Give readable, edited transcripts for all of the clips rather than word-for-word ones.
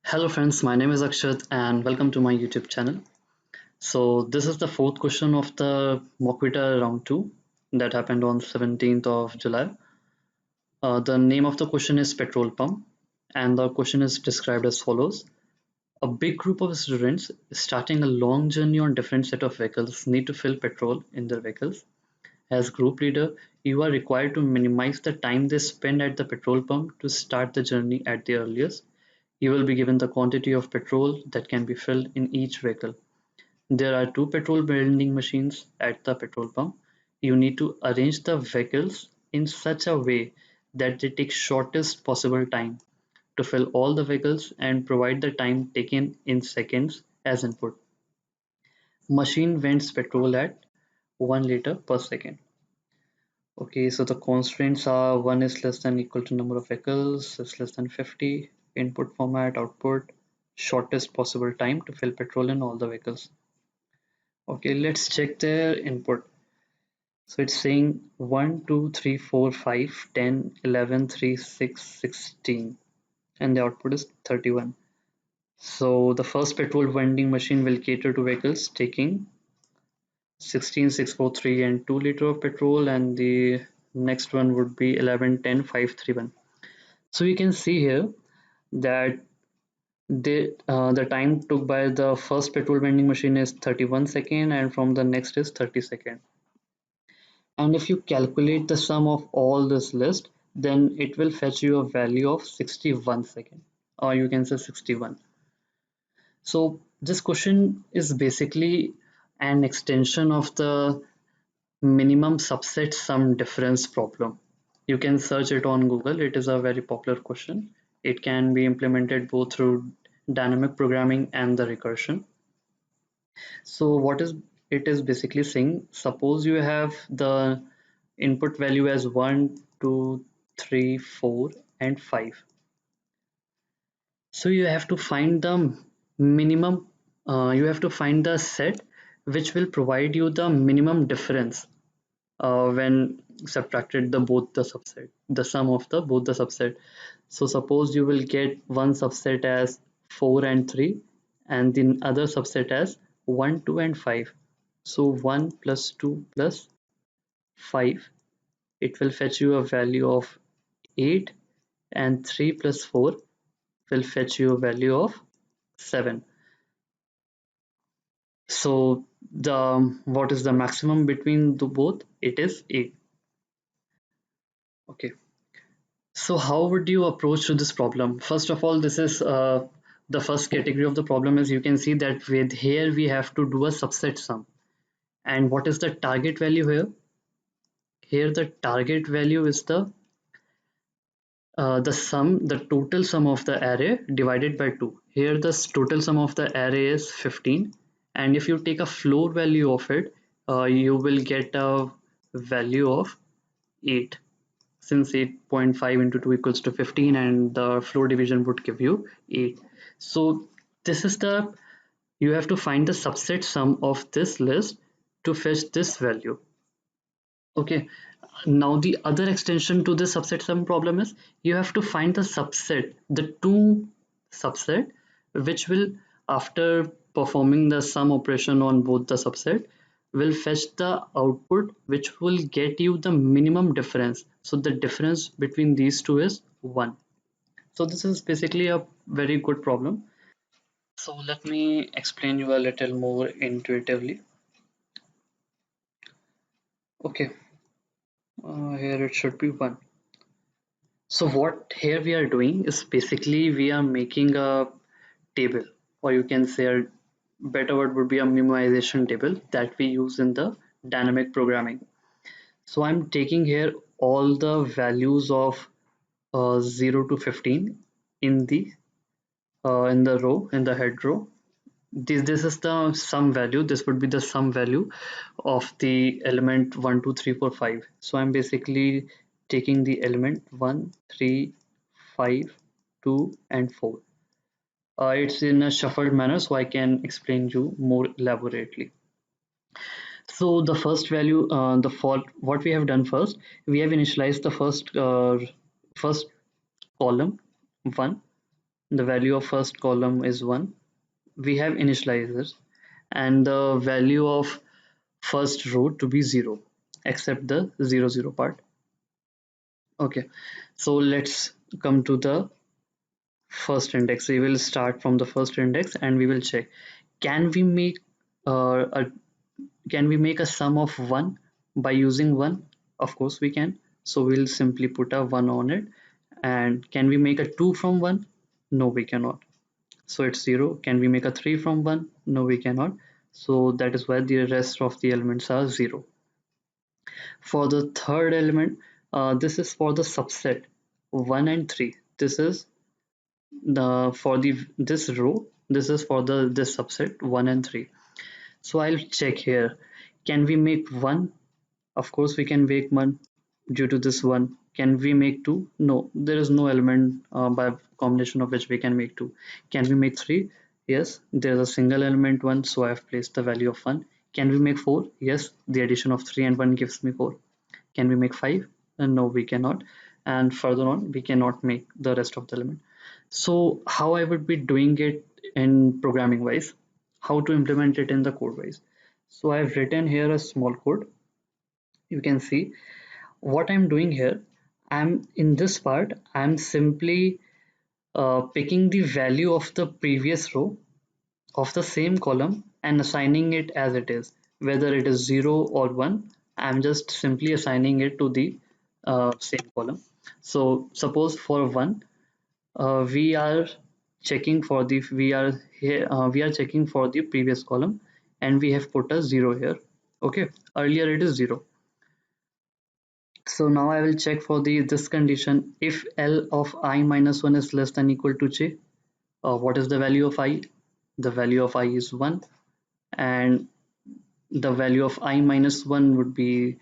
Hello friends, my name is Akshat and welcome to my YouTube channel. So this is the fourth question of the Mockvita Round 2 that happened on 17th of July. The name of the question is Petrol Pump and the question is described as follows. A big group of students starting a long journey on different set of vehicles need to fill petrol in their vehicles. As group leader, you are required to minimize the time they spend at the petrol pump to start the journey at the earliest. You will be given the quantity of petrol that can be filled in each vehicle. There are two petrol vending machines at the petrol pump. You need to arrange the vehicles in such a way that they take shortest possible time to fill all the vehicles and provide the time taken in seconds as input. Machine vends petrol at 1 liter per second. Okay, so the constraints are one is less than equal to number of vehicles, is less than 50, input format, output, shortest possible time to fill petrol in all the vehicles. Okay, let's check their input. So it's saying 1, 2, 3, 4, 5, 10, 11, 3, 6, 16, and the output is 31. So the first petrol vending machine will cater to vehicles taking 16,643 and 2 liter of petrol, and the next one would be 11, 10, 531. So you can see here that the time took by the first petrol vending machine is 31 second and from the next is 30 second. And if you calculate the sum of all this list, then it will fetch you a value of 61 second, or you can say 61. So this question is basically an extension of the minimum subset sum difference problem. You can search it on Google. It is a very popular question. It can be implemented both through dynamic programming and the recursion. So what is it is basically saying, suppose you have the input value as 1, 2, 3, 4, and 5. So you have to find the minimum, you have to find the set which will provide you the minimum difference when subtracted the subset, the sum of the both the subset. So suppose you will get one subset as 4 and 3 and the other subset as 1, 2 and 5. So 1 plus 2 plus 5, it will fetch you a value of 8, and 3 plus 4 will fetch you a value of 7. So the what is the maximum between the both? It is 8. Okay. So how would you approach to this problem? First of all, this is the first category of the problem is you can see that with here we have to do a subset sum. And what is the target value here? Here the target value is the total sum of the array divided by 2. Here the total sum of the array is 15, and if you take a floor value of it, you will get a value of 8, since 8.5 into 2 equals to 15 and the floor division would give you 8. So this is the you have to find the subset sum of this list to fetch this value. Okay, now the other extension to the subset sum problem is you have to find the subset, the two subset, which will, after performing the sum operation on both the subset, will fetch the output which will get you the minimum difference. So the difference between these two is 1. So this is basically a very good problem. So let me explain you a little more intuitively. Okay, here it should be 1. So what here we are doing is basically we are making a table, or you can say a better word would be a memorization table that we use in the dynamic programming. So I'm taking here all the values of 0 to 15 in the row, in the head row. This is the sum value. This would be the sum value of the element 1, 2, 3, 4, 5. So I'm basically taking the element 1, 3, 5, 2, and 4. It's in a shuffled manner, so I can explain you more elaborately. So the first value, the fault, what we have done first, we have initialized the first column 1, the value of first column is 1. We have initializers, and the value of first row to be 0, except the 0 0 part. Okay, so let's come to the first index. We will start from the first index and we will check, can we make a can we make a sum of 1 by using 1? Of course we can. So we'll simply put a 1 on it. And can we make a 2 from 1? No, we cannot. So it's 0. Can we make a 3 from 1? No, we cannot. So that is why the rest of the elements are 0. For the third element, this is for the subset 1 and 3. This is the for the this row. This is for the this subset 1 and 3. So I'll check here. Can we make 1? Of course we can make 1 due to this 1. Can we make 2? No, there is no element by combination of which we can make 2. Can we make 3? Yes, there's a single element 1, so I have placed the value of 1. Can we make 4? Yes, the addition of 3 and 1 gives me 4. Can we make 5? No, we cannot. And further on, we cannot make the rest of the element. So how I would be doing it in programming wise, how to implement it in the code wise. So I've written here a small code. You can see what I'm doing here. I'm in this part, I'm simply picking the value of the previous row of the same column and assigning it as it is, whether it is 0 or 1. I'm just simply assigning it to the same column. So suppose for 1, we are checking for the we are checking for the previous column, and we have put a 0 here. Okay, earlier it is 0. So now I will check for the this condition. If L of I minus 1 is less than equal to j, what is the value of I? The value of I is 1, and the value of I minus 1 would be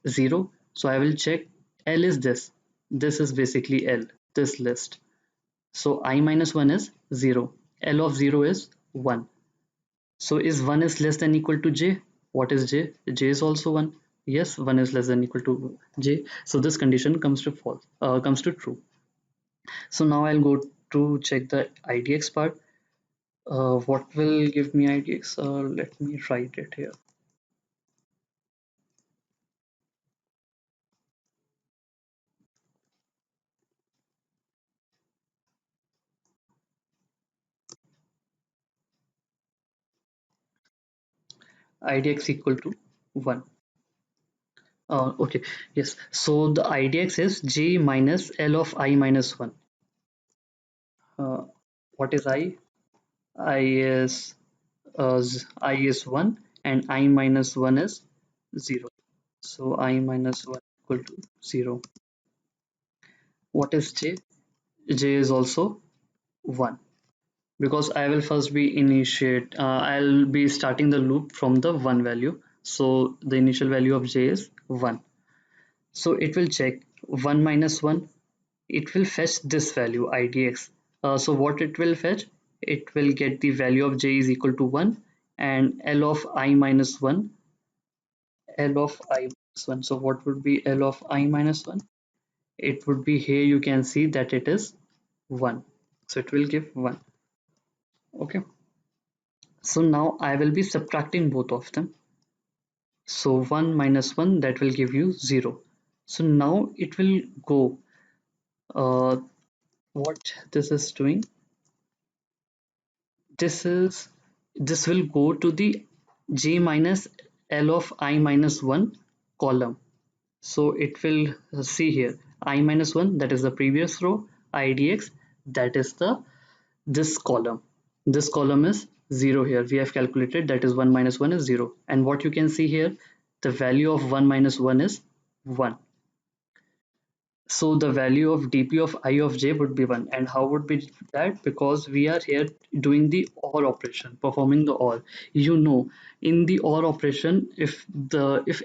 0. So I will check L is this. This is basically L, this list. So I minus 1 is 0. L of 0 is 1. So is 1 is less than equal to j? What is j? J is also 1. Yes, 1 is less than equal to j. So this condition comes to false, comes to true. So now I'll go to check the IDX part. What will give me IDX? Let me write it here. IDX equal to 1. Okay, yes. So the IDX is j minus L of I minus 1. Uh, what is I? I is I is 1 and I minus 1 is 0. So I minus 1 equal to 0. What is j? J is also 1, because I will first be I'll be starting the loop from the 1 value. So the initial value of j is 1. So it will check 1 minus 1. It will fetch this value idx. So what it will fetch? It will get the value of j is equal to 1 and L of I minus 1. L of I minus 1. So what would be L of I minus 1? It would be here, you can see that it is 1. So it will give 1. Okay. So now I will be subtracting both of them. So 1 minus 1, that will give you 0. So now it will go, uh, what this is doing, this will go to the j minus L of I minus 1 column. So it will see here I minus 1, that is the previous row, idx, that is the this column. This column is 0 here. We have calculated that is 1 minus 1 is 0. And what you can see here, the value of 1 minus 1 is 1. So the value of dp of I of j would be 1. And how would be that? Because we are here doing the OR operation, performing the OR. You know, in the OR operation, if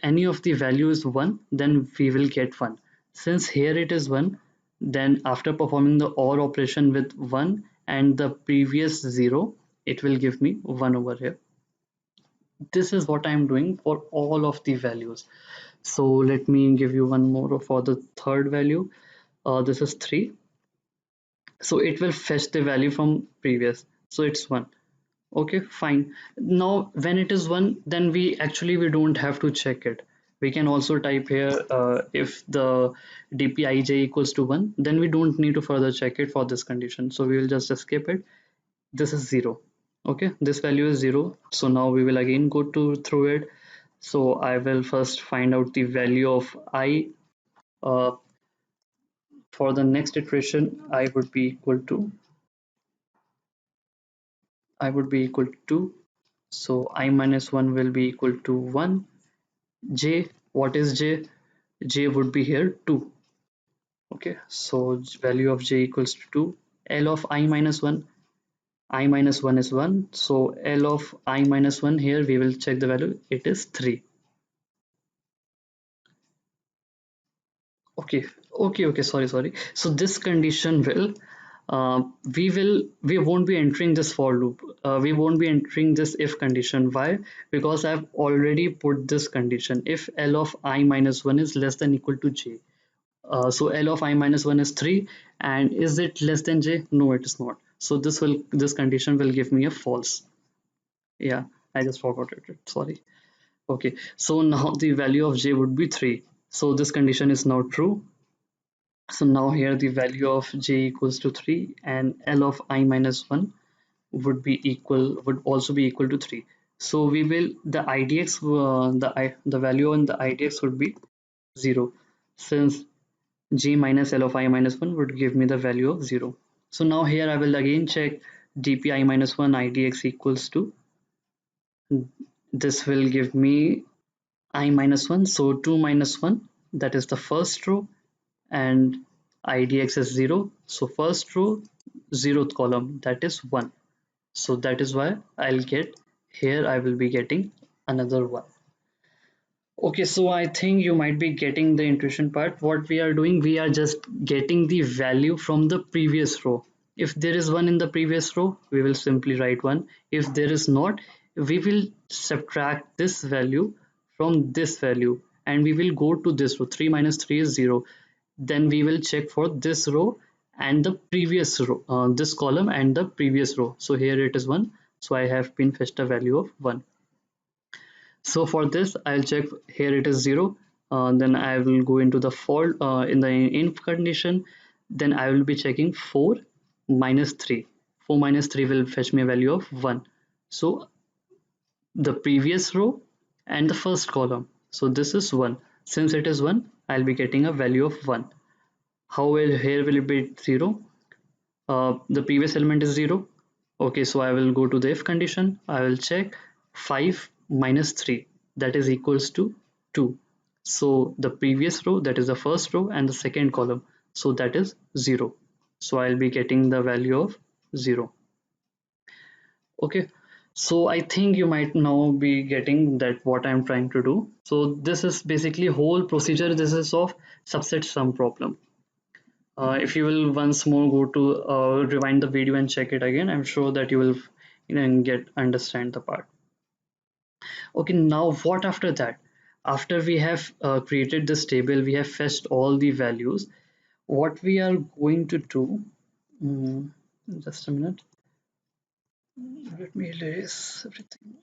any of the value is 1, then we will get 1. Since here it is 1, then after performing the OR operation with 1 and the previous 0, it will give me 1 over here. This is what I'm doing for all of the values. So let me give you one more for the third value. This is 3. So it will fetch the value from previous. So it's 1. Okay, fine. Now when it is 1, then we don't have to check it. We can also type here if the dpij equals to 1, then we don't need to further check it for this condition. So we will just skip it. This is 0. Okay, this value is 0. So now we will again go to through it. So I will first find out the value of I. uh, for the next iteration, I would be equal to 2. So I minus 1 will be equal to 1. J, what is J? J would be here 2. Okay, so value of J equals to 2. L of I minus 1, I minus 1 is 1. So L of I minus 1, here we will check the value, it is 3. Okay, okay, sorry. So this condition will, we won't be entering this for loop. We won't be entering this if condition. Why? Because I've already put this condition. If L of I minus 1 is less than equal to J. So L of I minus 1 is 3, and is it less than J? No, it is not. So this condition will give me a false. Yeah, I just forgot it. Sorry. Okay, so now the value of J would be 3. So this condition is now true. So now here the value of J equals to 3, and L of I minus 1 would also be equal to 3. So we will the IDX the value on the IDX would be 0, since J minus L of I minus 1 would give me the value of 0. So now here I will again check dpi minus 1 IDX equals to, this will give me I minus 1, so 2 minus 1, that is the first row, and idx is 0. So first row, 0th column, that is 1. So that is why I'll get here, I will be getting another 1. Okay, so I think you might be getting the intuition part. What we are doing, we are just getting the value from the previous row. If there is 1 in the previous row, we will simply write 1. If there is not, we will subtract this value from this value, and we will go to this row. 3 minus 3 is 0. Then we will check for this row and the previous row, this column and the previous row. So here it is 1. So I have been fetched a value of 1. So for this, I'll check here it is 0. Then I will go into the for in the if condition. Then I will be checking 4 minus 3. 4 minus 3 will fetch me a value of 1. So the previous row and the first column. So this is 1. Since it is 1, I'll be getting a value of 1. How will here will it be 0? The previous element is 0. Okay, so I will go to the if condition. I will check 5 minus 3, that is equals to 2. So the previous row, that is the first row, and the second column, so that is 0. So I'll be getting the value of 0. Okay, so I think you might now be getting that what I'm trying to do. So this is basically whole procedure. This is of subset sum problem. If you will once more go to rewind the video and check it again, I'm sure that you will get understand the part. Okay, now what after that? After we have created this table, we have fetched all the values. What we are going to do, mm, just a minute, let me erase everything.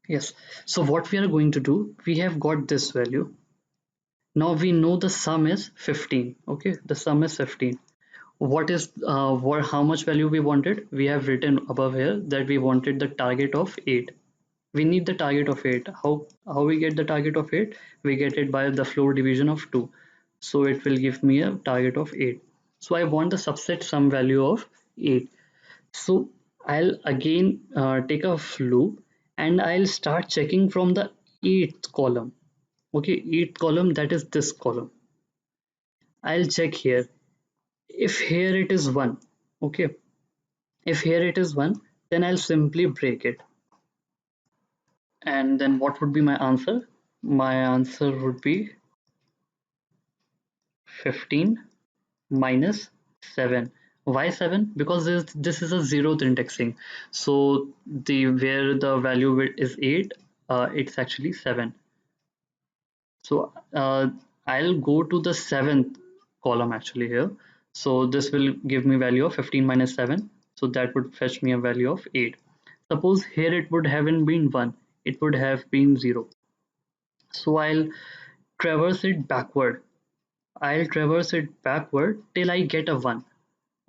Yes, so what we are going to do, we have got this value. Now we know the sum is 15. Okay, the sum is 15. What is how much value we wanted? We have written above here that we wanted the target of 8. We need the target of 8. How we get the target of 8? We get it by the floor division of 2. So it will give me a target of 8. So I want the subset sum value of 8. So I'll again take a loop, and I'll start checking from the 8th column. Okay, 8th column, that is this column. I'll check here. If here it is 1, okay, if here it is 1, then I'll simply break it. And then what would be my answer? My answer would be 15 minus 7. Why 7? Because this is a zeroth indexing. So the where the value is 8, it's actually 7. So I'll go to the 7th column actually here. So this will give me value of 15 minus 7. So that would fetch me a value of 8. Suppose here it would haven't been 1, it would have been 0. So I'll traverse it backward. I'll traverse it backward till I get a 1.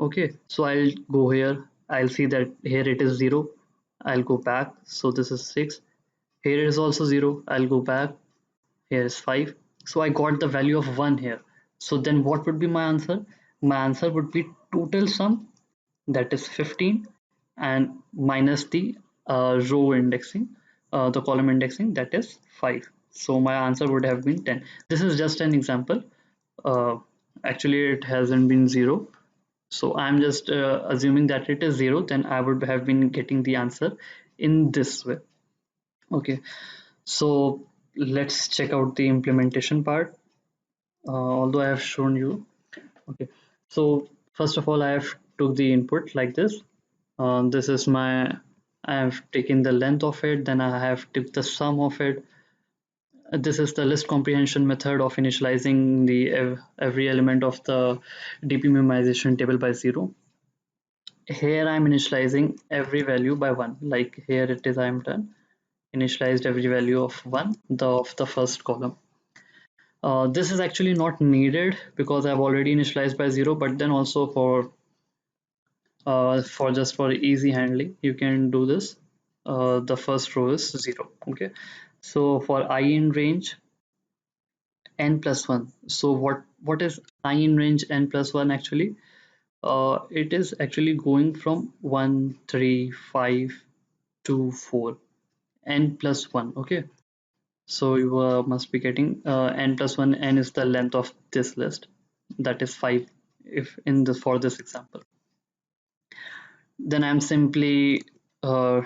Okay, so I'll go here. I'll see that here it is 0. I'll go back. So this is 6. Here it is also 0. I'll go back. Here is 5. So I got the value of 1 here. So then what would be my answer? My answer would be total sum, that is 15, and minus the row indexing, the column indexing, that is 5. So my answer would have been 10. This is just an example. Uh, Actually, it hasn't been 0. So I'm just assuming that it is 0, then I would have been getting the answer in this way. Okay, so let's check out the implementation part. Although I have shown you. Okay, so first of all, I have took the input like this. This is my, I have taken the length of it, then I have took the sum of it. This is the list comprehension method of initializing the every element of the DP memorization table by 0. Here I'm initializing every value by 1. Like here it is, I'm done. Initialized every value of 1, of the first column. This is actually not needed because I've already initialized by 0, but then also for just for easy handling, you can do this. The first row is 0. Okay, so for I in range n plus 1. So what is I in range n plus 1 actually? It is actually going from 1, 3, 5 to 4, n plus 1. Okay, so you must be getting n plus 1. N is the length of this list, that is 5 if in the for this example. Then I'm simply uh,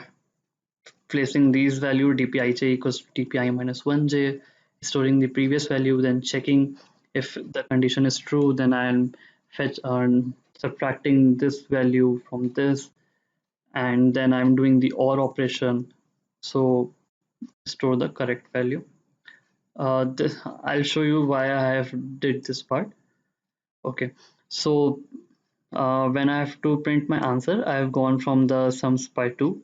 placing these value dpij equals to dpi minus 1j, storing the previous value, then checking if the condition is true, then I'm fetch subtracting this value from this, and then I'm doing the OR operation. So store the correct value. I'll show you why I have did this part. Okay, so when I have to print my answer, I have gone from the sums by 2,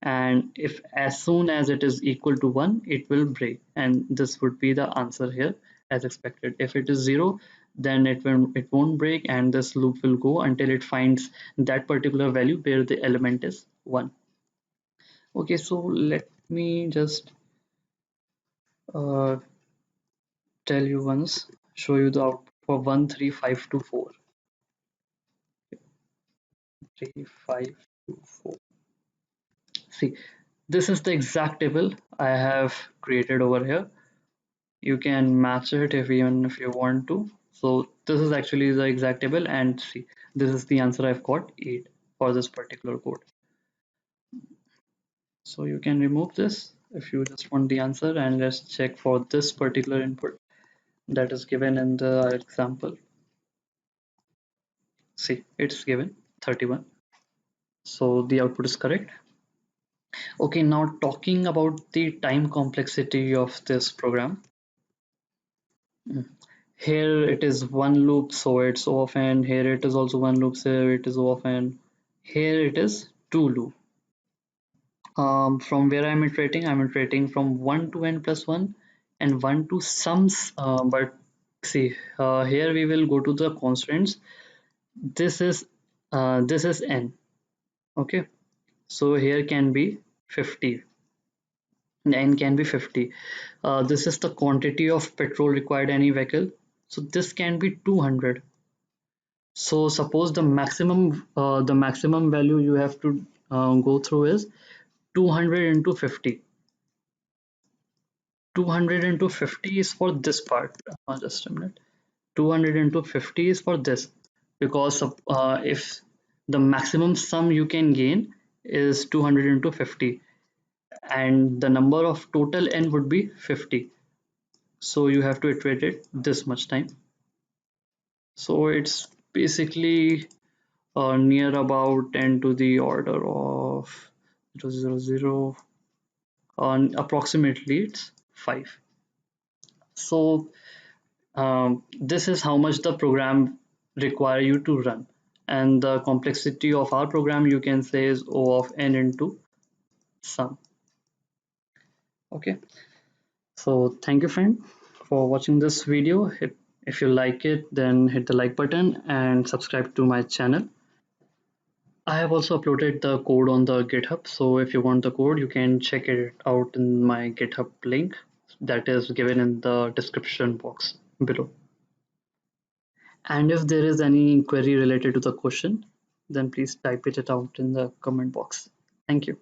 and if as soon as it is equal to 1, it will break, and this would be the answer here as expected. If it is 0, then it won't break, and this loop will go until it finds that particular value where the element is 1. Okay, so let me just uh, tell you once, show you the output for 13524. 3524. See, this is the exact table I have created over here. You can match it if even if you want to. So this is actually the exact table, and see, this is the answer I've got, 8 for this particular code. So you can remove this if you just want the answer, and let's check for this particular input that is given in the example. See, it's given 31. So the output is correct. Okay, now talking about the time complexity of this program. Here it is one loop, so it's often. Here it is also one loop, so it is often. Here it is two loop. From where I'm iterating from 1 to n plus 1 and 1 to sums. But see, here we will go to the constraints. This is n. Okay, so here can be 50. N can be 50. This is the quantity of petrol required any vehicle. So this can be 200. So suppose the maximum value you have to go through is 200 into 50. 200 into 50 is for this part. Just a minute. 200 into 50 is for this, because if the maximum sum you can gain is 200 into 50, and the number of total n would be 50. So you have to iterate it this much time. So it's basically near about 10 to the order of 000, on approximately it's 5. So This is how much the program require you to run, and the complexity of our program you can say is O of n into sum. Okay, so thank you friend for watching this video. If you like it, then hit the like button and subscribe to my channel. I have also uploaded the code on the GitHub, so if you want the code, you can check it out in my GitHub link that is given in the description box below. And if there is any query related to the question, then please type it out in the comment box. Thank you.